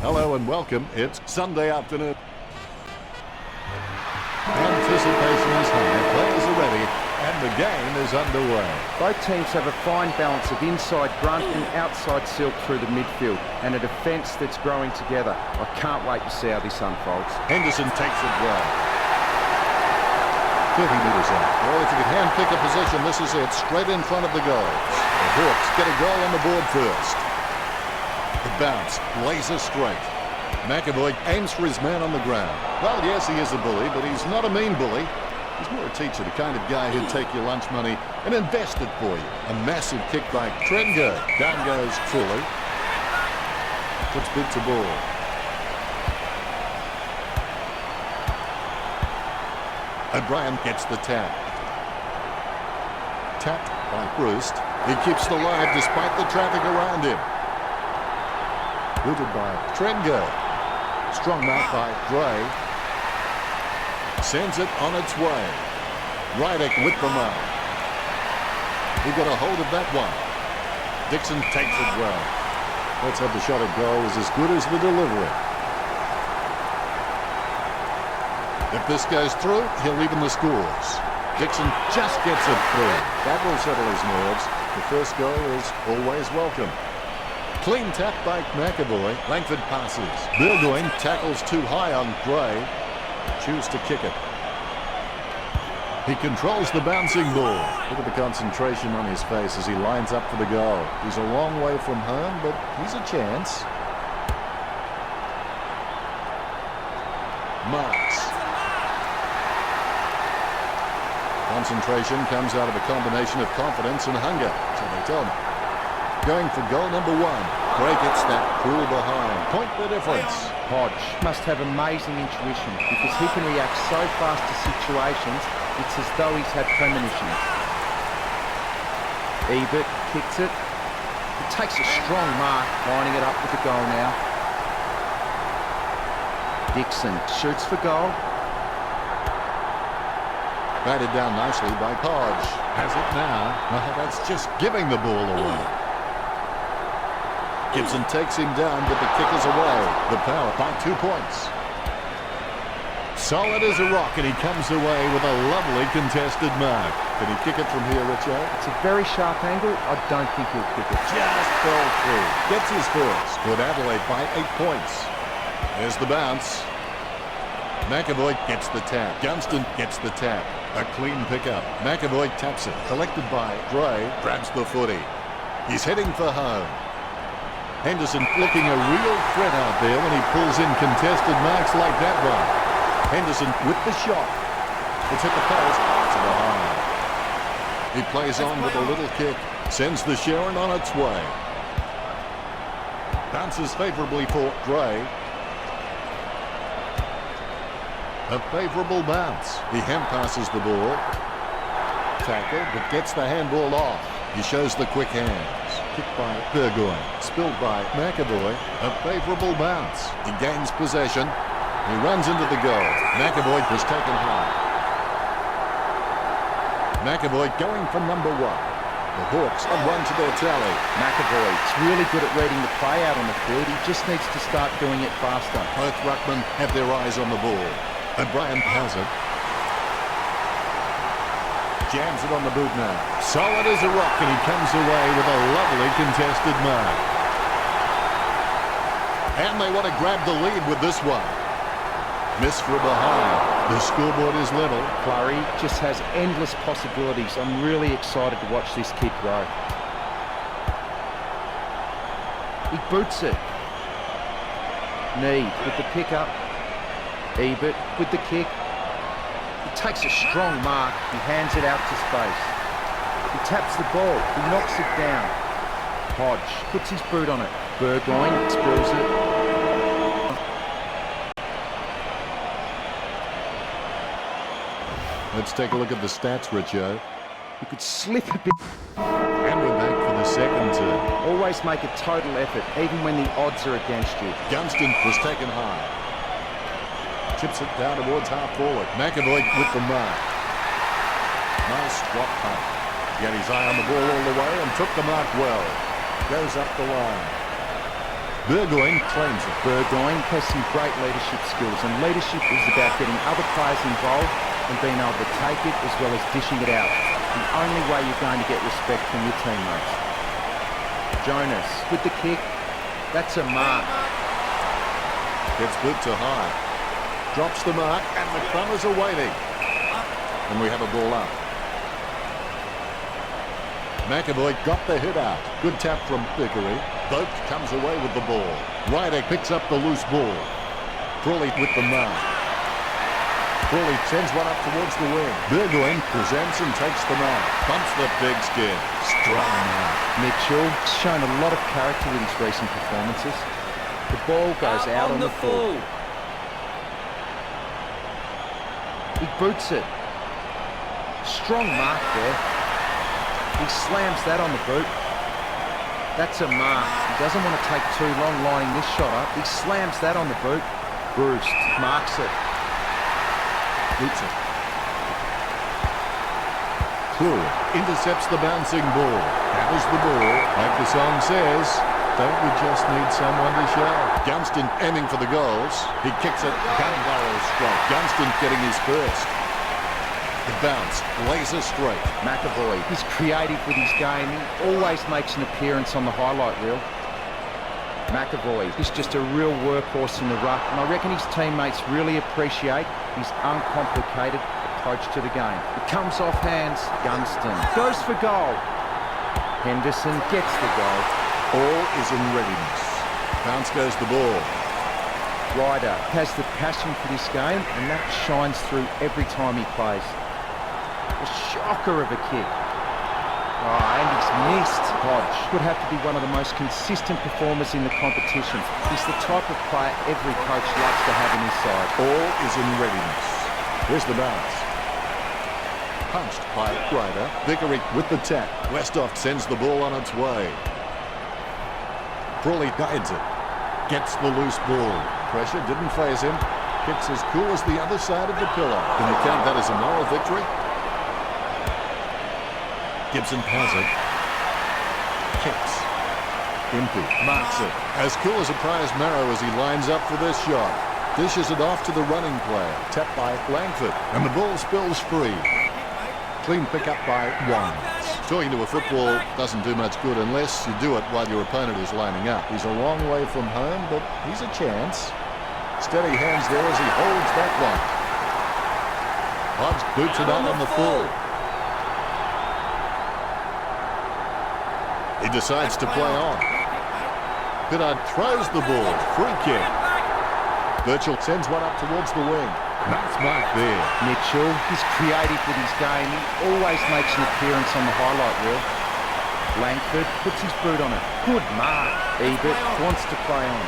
Hello and welcome. It's Sunday afternoon. Anticipation is high, players are ready, and the game is underway. Both teams have a fine balance of inside grunt and outside silk through the midfield, and a defence that's growing together. I can't wait to see how this unfolds. Henderson takes it well. 30 metres out. Well, if you could hand-pick a position, this is it, straight in front of the goals. The Hawks get a goal on the board first. The bounce, laser straight. McAvoy aims for his man on the ground. Well, yes, he is a bully, but he's not a mean bully. He's more a teacher, the kind of guy who'd take your lunch money and invest it for you. A massive kick by Trengo. Down goes Truly. Puts bit to ball. O'Brien gets the tap. Tapped by Bruce. He keeps it alive despite the traffic around him. Booted by Trengo. Strong mark by Gray. Sends it on its way. Rydick with the mark. He got a hold of that one. Dixon takes it well. Let's have the shot at goal is as good as the delivery. If this goes through, he'll even the scores. Dixon just gets it through. That will settle his nerves. The first goal is always welcome. Clean tap by McAvoy. Langford passes. Burgoyne tackles too high on Gray. Choose to kick it. He controls the bouncing ball. Look at the concentration on his face as he lines up for the goal. He's a long way from home, but he's a chance. Marks. Concentration comes out of a combination of confidence and hunger, so they tell me. Going for goal number one. Gray gets that cool behind. Point the difference. Hodge must have amazing intuition because he can react so fast to situations, it's as though he's had premonitions. Ebert kicks it. He takes a strong mark, lining it up with the goal now. Dixon shoots for goal. Batted down nicely by Hodge. Has it now. Well, that's just giving the ball away. Gibson takes him down, but the kick is away. The power by 2 points. Solid as a rock, and he comes away with a lovely contested mark. Can he kick it from here, Richo? It's a very sharp angle. I don't think he'll kick it. Just fell through. Gets his first. Put Adelaide by 8 points. There's the bounce. McAvoy gets the tap. Gunston gets the tap. A clean pickup. McAvoy taps it. Collected by Gray. Grabs the footy. He's heading for home. Henderson looking a real threat out there when he pulls in contested marks like that one. Henderson with the shot. It's hit the post. It's behind. He plays on with a little kick. Sends the Sharon on its way. Bounces favorably for Gray. A favorable bounce. He hand passes the ball. Tackle, but gets the handball off. He shows the quick hands. Kicked by Burgoyne. Spilled by McAvoy. A favorable bounce. He gains possession. He runs into the goal. McAvoy was taken high. McAvoy going for number one. The Hawks have run to their tally. McAvoy is really good at reading the play out on the field. He just needs to start doing it faster. Both ruckmen have their eyes on the ball. O'Brien has it. Jams it on the boot now. Solid as a rock, and he comes away with a lovely contested mark. And they want to grab the lead with this one. Miss for behind. The scoreboard is level. Flurry just has endless possibilities. I'm really excited to watch this kid grow. He boots it. Need with the pickup. Ebert with the kick. He takes a strong mark. He hands it out to space. He taps the ball. He knocks it down. Hodge puts his boot on it. Burgoyne spills it. Let's take a look at the stats, Richo. You could slip a bit. And we're back for the second turn. Always make a total effort, even when the odds are against you. Gunston was taken high. Chips it down towards half forward. McAvoy with the mark. Nice drop punt. He had his eye on the ball all the way and took the mark well. Goes up the line. Burgoyne claims it. Burgoyne has some great leadership skills, and leadership is about getting other players involved and being able to take it as well as dishing it out. The only way you're going to get respect from your teammates. Jonas with the kick. That's a mark. Gets boot to high. Drops the mark, and the Crummers are waiting. And we have a ball up. McAvoy got the hit out. Good tap from Vickery. Boak comes away with the ball. Ryder picks up the loose ball. Crawley with the mark. Crawley sends one up towards the wing. Burgoyne presents and takes the mark. Bumps the big skin. Strong mark. Mitchell's shown a lot of character in his recent performances. The ball goes out on the full. He boots it. Strong mark there. He slams that on the boot. That's a mark. He doesn't want to take too long lining this shot up. He slams that on the boot. Bruce marks it. Boots it. Cruel intercepts the bouncing ball. Gathers the ball. Like the song says, don't we just need someone to show? Gunston aiming for the goals. He kicks it. Gun barrel straight. Gunston getting his first. The bounce, laser straight. McAvoy is creative with his game. He always makes an appearance on the highlight reel. McAvoy is just a real workhorse in the ruck, and I reckon his teammates really appreciate his uncomplicated approach to the game. It comes off hands. Gunston goes for goal. Henderson gets the goal. All is in readiness. Bounce goes the ball. Ryder has the passion for this game, and that shines through every time he plays. A shocker of a kick. Oh, and he's missed. Hodge would have to be one of the most consistent performers in the competition. He's the type of player every coach loves to have in his side. All is in readiness. Here's the bounce. Punched by Ryder. Vickery with the tap. Westhoff sends the ball on its way. Crawley guides it. Gets the loose ball. Pressure didn't faze him. Kicks as cool as the other side of the pillar. Can you count that as a moral victory? Gibson has it. Kicks. Impey marks it. As cool as a prize marrow as he lines up for this shot. Dishes it off to the running player. Tapped by Langford. And the ball spills free. Clean pick up by Wines. Talking to a football doesn't do much good unless you do it while your opponent is lining up. He's a long way from home, but he's a chance. Steady hands there as he holds that one. Hodge boots it out on the full. He decides to play on. Pittard throws the ball. Free kick. Birchall sends one up towards the wing. Nice mark there. Mitchell is creative with his game. He always makes an appearance on the highlight reel. Langford puts his boot on it. Good mark. Ebert wants to play on.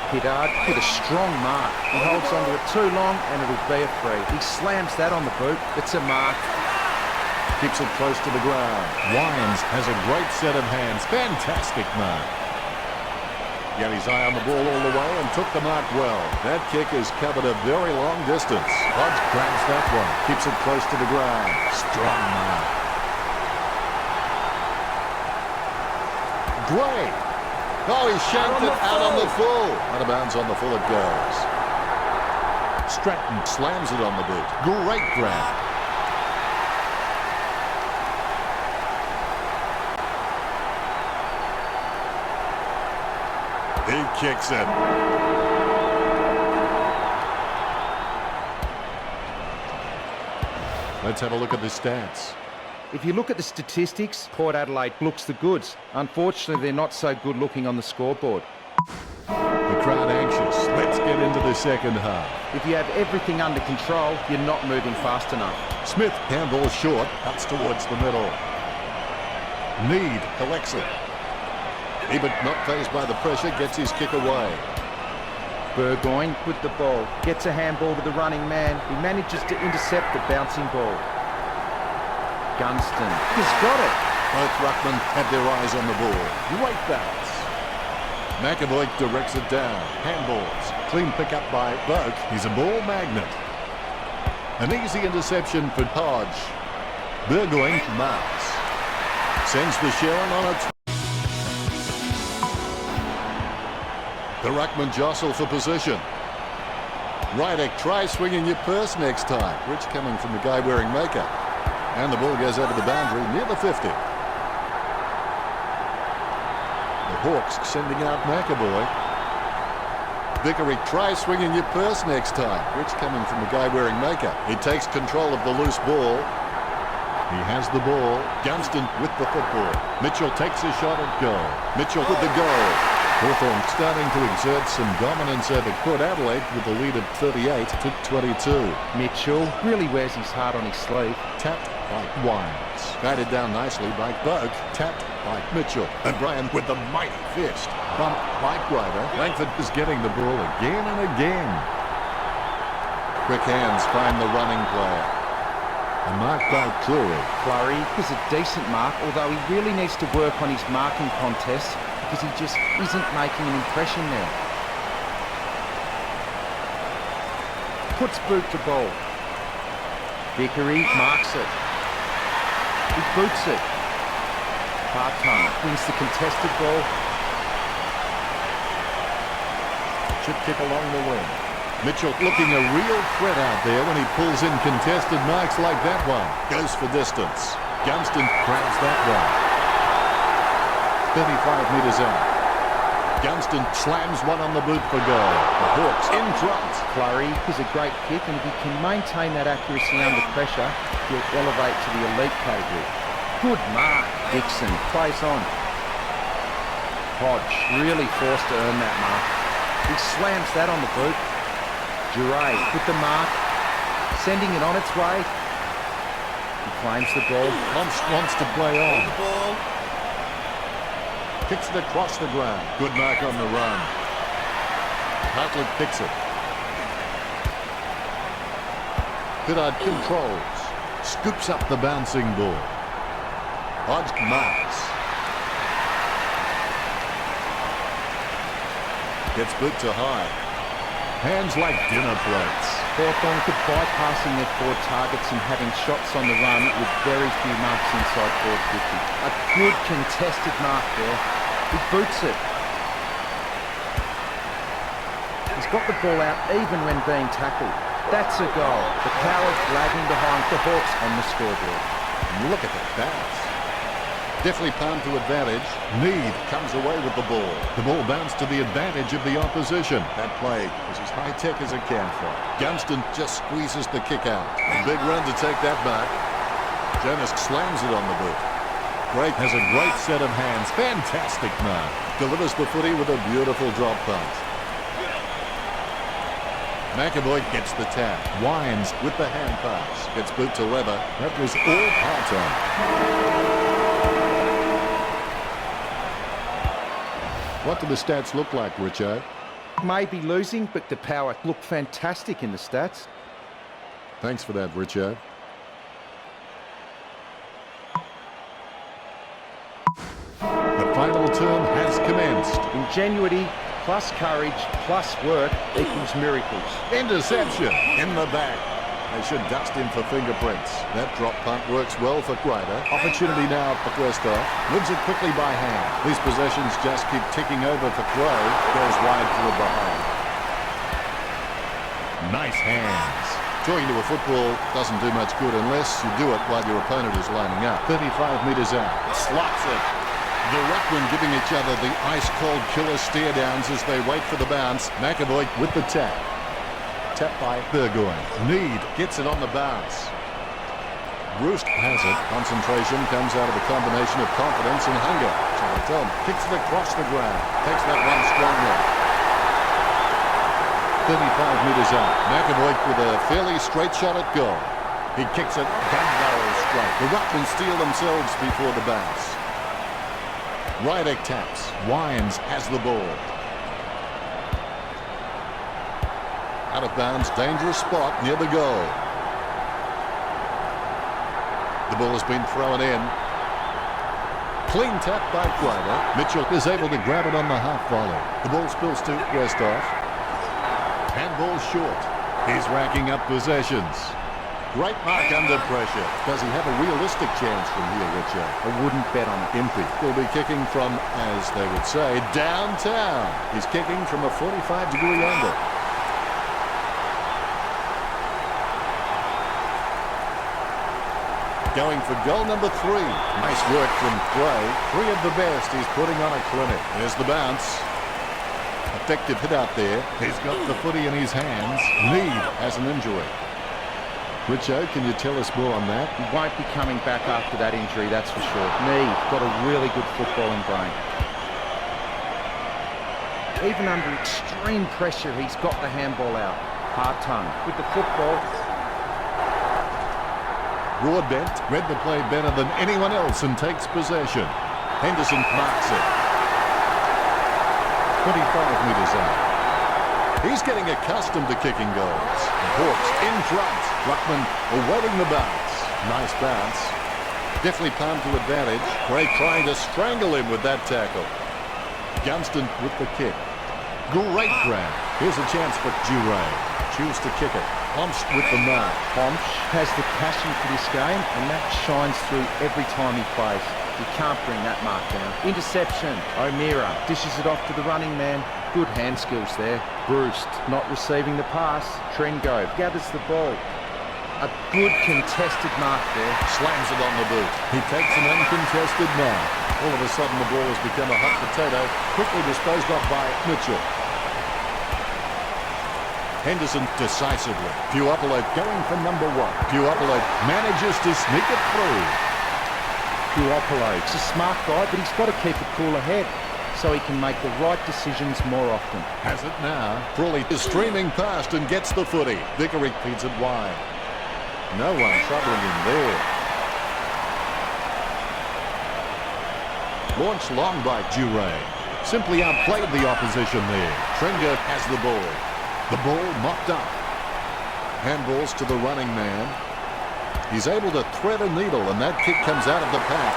Pittard with a strong mark. He holds onto it too long and it'll be a free. He slams that on the boot. It's a mark. Keeps it close to the ground. Wines has a great set of hands. Fantastic mark. Got his eye on the ball all the way and took the mark well. That kick has covered a very long distance. Hodge grabs that one. Keeps it close to the ground. Strong mark. Gray. Oh, he shanked it out on the full. Out of bounds on the full it goes. Stratton slams it on the boot. Great grab. He kicks it. Let's have a look at the stats. If you look at the statistics, Port Adelaide looks the goods. Unfortunately, they're not so good looking on the scoreboard. The crowd anxious. Let's get into the second half. If you have everything under control, you're not moving fast enough. Smith, handball short, cuts towards the middle. Need collects it. Ebert, not fazed by the pressure, gets his kick away. Burgoyne with the ball. Gets a handball to the running man. He manages to intercept the bouncing ball. Gunston has got it. Both ruckmen had their eyes on the ball. Great bounce. McAvoy directs it down. Handballs. Clean pick up by Boak. He's a ball magnet. An easy interception for Hodge. Burgoyne marks. Sends the Sharon on its... The ruckman jostle for position. Rydick, try swinging your purse next time. Rich coming from the guy wearing makeup. And the ball goes over the boundary near the 50. The Hawks sending out McAvoy. Vickery, try swinging your purse next time. Rich coming from the guy wearing makeup. He takes control of the loose ball. He has the ball. Gunston with the football. Mitchell takes a shot at goal. Mitchell with the goal. Hawthorn starting to exert some dominance over Port Adelaide with a lead of 38 to 22. Mitchell really wears his heart on his sleeve. Tapped by Wines. Batted down nicely by Boak. Tapped by Mitchell. O'Brien with the mighty fist. Bumped by Grider. Langford is getting the ball again and again. Quick hands find the running player. A mark by Flurry is a decent mark, although he really needs to work on his marking contests because he just isn't making an impression there. Puts boot to ball. Vickery marks it. He boots it. Part-time wins the contested ball. Chip kick along the wing. Mitchell looking a real threat out there when he pulls in contested marks like that one. Goes for distance. Gunston grabs that one. 35 metres out. Gunston slams one on the boot for goal. The Hawks in front. Flurry is a great kick, and if he can maintain that accuracy under pressure, he'll elevate to the elite category. Good mark. Dixon plays on. Hodge really forced to earn that mark. He slams that on the boot. Duray with the mark, sending it on its way. He claims the ball. Wants to play on. Kicks it across the ground. Good mark on the run. Hartlett picks it. Pittard controls. Scoops up the bouncing ball. Hodge marks. Gets boot to high. Hands like dinner plates. Hawthorn could bypassing their forward targets and having shots on the run with very few marks inside forward 50. A good contested mark there. He boots it. He's got the ball out even when being tackled. That's a goal. The Cowards lagging behind the Hawks on the scoreboard. And look at the bounce. Definitely palmed to advantage. Mead comes away with the ball. The ball bounced to the advantage of the opposition. That play was as high-tech as it can for. Gunston just squeezes the kick out. A big run to take that back. Jonas slams it on the boot. Drake has a great set of hands. Fantastic mark. Delivers the footy with a beautiful drop punt. McAvoy gets the tap. Wines with the hand pass. Gets boot to Lever. That was all part-time. What do the stats look like, Richo? May be losing, but the Power look fantastic in the stats. Thanks for that, Richo. The final term has commenced. Ingenuity plus courage plus work equals miracles. Interception in the back. They should dust him for fingerprints. That drop punt works well for Grider. Opportunity now for Westhoff. Moves it quickly by hand. These possessions just keep ticking over for Crow. Goes wide for the behind. Nice hands. Joining to a football doesn't do much good unless you do it while your opponent is lining up. 35 metres out. Slots it. The ruckmen giving each other the ice-cold killer stare-downs as they wait for the bounce. McAvoy with the tap. Tap by Burgoyne. Need gets it on the bounce. Roost has it. Concentration comes out of a combination of confidence and hunger. Tom kicks it across the ground. Takes that one strongly. 35 metres out. McAvoy with a fairly straight shot at goal. He kicks it gun barrel straight. The ruckmen steal themselves before the bounce. Rydick taps. Wines has the ball. Out of bounds, dangerous spot near the goal. The ball has been thrown in. Clean tap by Grider. Mitchell is able to grab it on the half volley. The ball spills to Westhoff. Handball short. He's racking up possessions. Great mark under pressure. Does he have a realistic chance from here, Richard? I wouldn't bet on it. Impey will be kicking from, as they would say, downtown. He's kicking from a 45-degree angle. Going for goal number 3. Nice work from Clay. 3 of the best. He's putting on a clinic. There's the bounce. Effective hit out there. He's got the footy in his hands. Need has an injury. Richo, can you tell us more on that? He won't be coming back after that injury, that's for sure. Need got a really good footballing brain. Even under extreme pressure, he's got the handball out. Hard tongue with the football. Broadbent read the play better than anyone else and takes possession. Henderson marks it. 25 metres out. He's getting accustomed to kicking goals. The Hawks in front. Ruckman awaiting the bounce. Nice bounce. Definitely palm to advantage. Gray trying to strangle him with that tackle. Gunston with the kick. Great grab. Here's a chance for Duray. Choose to kick it. Pomsch with the mark. Pomsch has the passion for this game, and that shines through every time he plays. You can't bring that mark down. Interception. O'Meara dishes it off to the running man. Good hand skills there. Bruce not receiving the pass. Trengo gathers the ball. A good contested mark there. Slams it on the boot. He takes an uncontested mark. All of a sudden the ball has become a hot potato. Quickly disposed of by Mitchell. Henderson decisively. Puopolo going for number 1. Puopolo manages to sneak it through. Puopolo, he's a smart guy, but he's got to keep a cooler head so he can make the right decisions more often. Has it now. Crawley is streaming past and gets the footy. Vickery feeds it wide. No one troubling him there. Launched long by Duray. Simply outplayed the opposition there. Trengo has the ball. The ball mopped up. Handballs to the running man. He's able to thread a needle, and that kick comes out of the pack.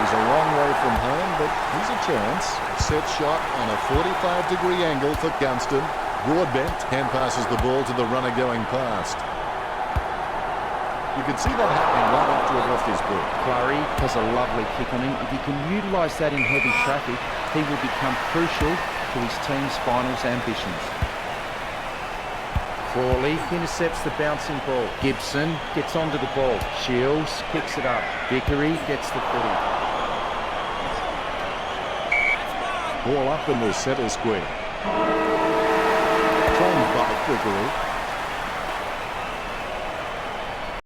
He's a long way from home, but he's a chance. A set shot on a 45-degree angle for Gunston. Broadbent hand passes the ball to the runner going past. You can see that happening right after it left his boot. Clary has a lovely kick on him. If he can utilise that in heavy traffic, he will become crucial to his team's finals ambitions. Crawley intercepts the bouncing ball. Gibson gets onto the ball. Shields kicks it up. Vickery gets the footy. Ball up in the centre square. Claimed by Vickery.